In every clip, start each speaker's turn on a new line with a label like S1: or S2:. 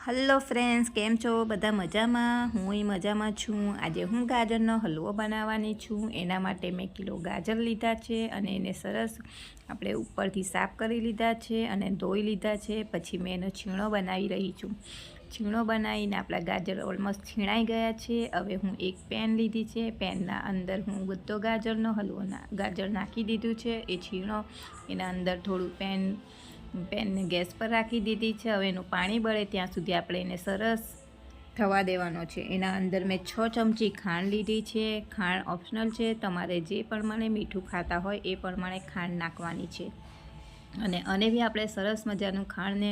S1: Hello friends, કેમ છો? બધા મજામાં? હુંય મજામાં છું. આજે હું ગાજરનો હલવો બનાવવાની છું. એના માટે મેં કિલો ગાજર લીધા છે અને એને સરસ આપણે ઉપરથી સાફ કરી લીધા છે અને ધોઈ લીધા છે. પછી મેં એનો છીણો બનાવી રહી છું. છીણો બનાવીને આપણા ગાજર ઓલમોસ્ટ છીણાઈ ગયા છે. હવે હું એક પેન લીધી છે. પેનના અંદર હું બધો ગાજર નાખી દીધું છે. એ છીણો એના અંદર થોડું પેનને ગેસ પર રાખી દીધી છે. હવે એનું પાણી બળે ત્યાં સુધી આપણે એને સરસ થવા દેવાનો છે. એના અંદર મેં 6 ચમચી ખાંડ લીધી છે. ખાંડ ઓપ્શનલ છે, તમારે જે પ્રમાણે મીઠું ખાતા હોય એ પ્રમાણે ખાંડ નાખવાની છે. અને બી આપણે સરસ મજાનું ખાંડને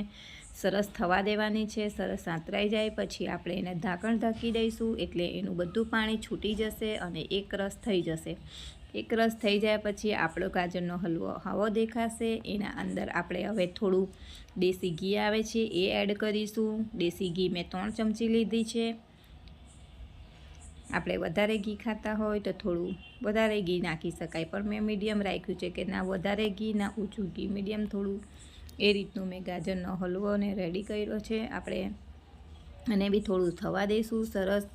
S1: સરસ થવા દેવાની છે. સરસ સાંતરાઈ જાય પછી આપણે એને ઢાંકણ ઢાંકી દઈશું, એટલે એનું બધું પાણી છૂટી જશે અને એક રસ થઈ જશે. એક રસ થઈ જાય પછી આપણો ગાજરનો હલવો આવો દેખાશે. એના અંદર આપણે હવે થોડું દેશી ઘી આવે છે એ એડ કરીશું. દેશી ઘી મેં 3 ચમચી લીધી છે. આપણે વધારે ઘી ખાતા હોય તો થોડું વધારે ઘી નાખી શકાય, પણ મેં મીડિયમ રાખ્યું છે કે ના વધારે ઘી ના ઓછું ઘી, મીડિયમ થોડું એ રીતનું મેં ગાજરનો હલવોને રેડી કર્યો છે. આપણે અને બી થોડું થવા દઈશું સરસ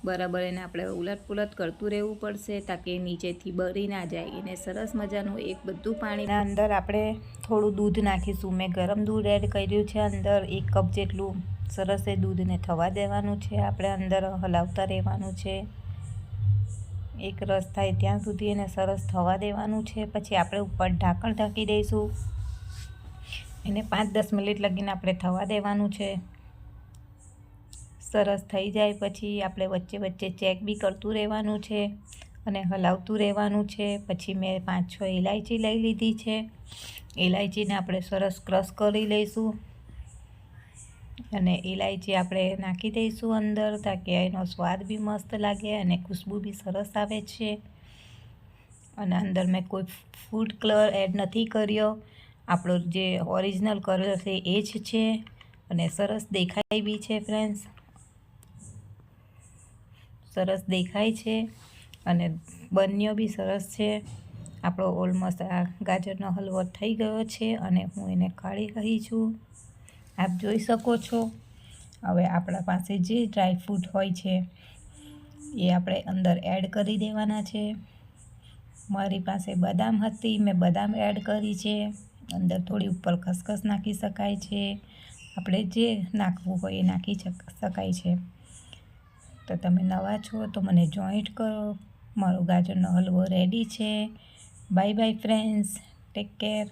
S1: બરાબર. એને આપણે ઉલટ કરતું રહેવું પડશે તાકે નીચેથી બળી ના જાય. એને સરસ મજાનું એક બધું પાણીના અંદર આપણે થોડું દૂધ નાખીશું. મેં ગરમ દૂધ એડ કર્યું છે અંદર 1 કપ જેટલું. સરસ એ દૂધને થવા દેવાનું છે. આપણે અંદર હલાવતા રહેવાનું છે. એક રસ થાય ત્યાં સુધી એને સરસ થવા દેવાનું છે. પછી આપણે ઉપર ઢાંકણ ઢાંકી દઈશું. એને 5-10 મિનિટ લગીને આપણે થવા દેવાનું છે. સરસ થઈ જાય પછી આપણે વચ્ચે ચેક બી કરતું રહેવાનું છે અને હલાવતું રહેવાનું છે. પછી મેં 5-6 ઇલાયચી લઈ લીધી છે. ઇલાયચીને આપણે સરસ ક્રશ કરી લઈશું અને ઇલાયચી આપણે નાખી દઈશું અંદર તાકે એનો સ્વાદ બી મસ્ત લાગે અને ખુશ્બુ બી સરસ આવે છે. અને અંદર મેં કોઈ ફૂડ કલર એડ નથી કર્યો. આપણો જે ઓરિજિનલ કલર છે એ જ છે અને સરસ દેખાય બી છે ફ્રેન્ડ્સ. સરસ દેખાય છે અને બન્યો બી સરસ છે. આપણો ઓલમોસ્ટ આ ગાજરનો હલવો થઈ ગયો છે અને હું એને કાઢી રહી છું. આપ જોઈ શકો છો. હવે આપણા પાસે જે ડ્રાયફ્રૂટ હોય છે એ આપણે અંદર એડ કરી દેવાના છે. મારી પાસે બદામ હતી, મેં બદામ એડ કરી છે. અંદર થોડી ઉપર ખસખસ નાખી શકાય છે. આપણે જે નાખવું હોય એ નાખી શકાય છે. તો તમે નવા છો તો મને જોઈન્ટ કરો. મારો ગાજરનો હલવો રેડી છે. Bye bye friends, take care.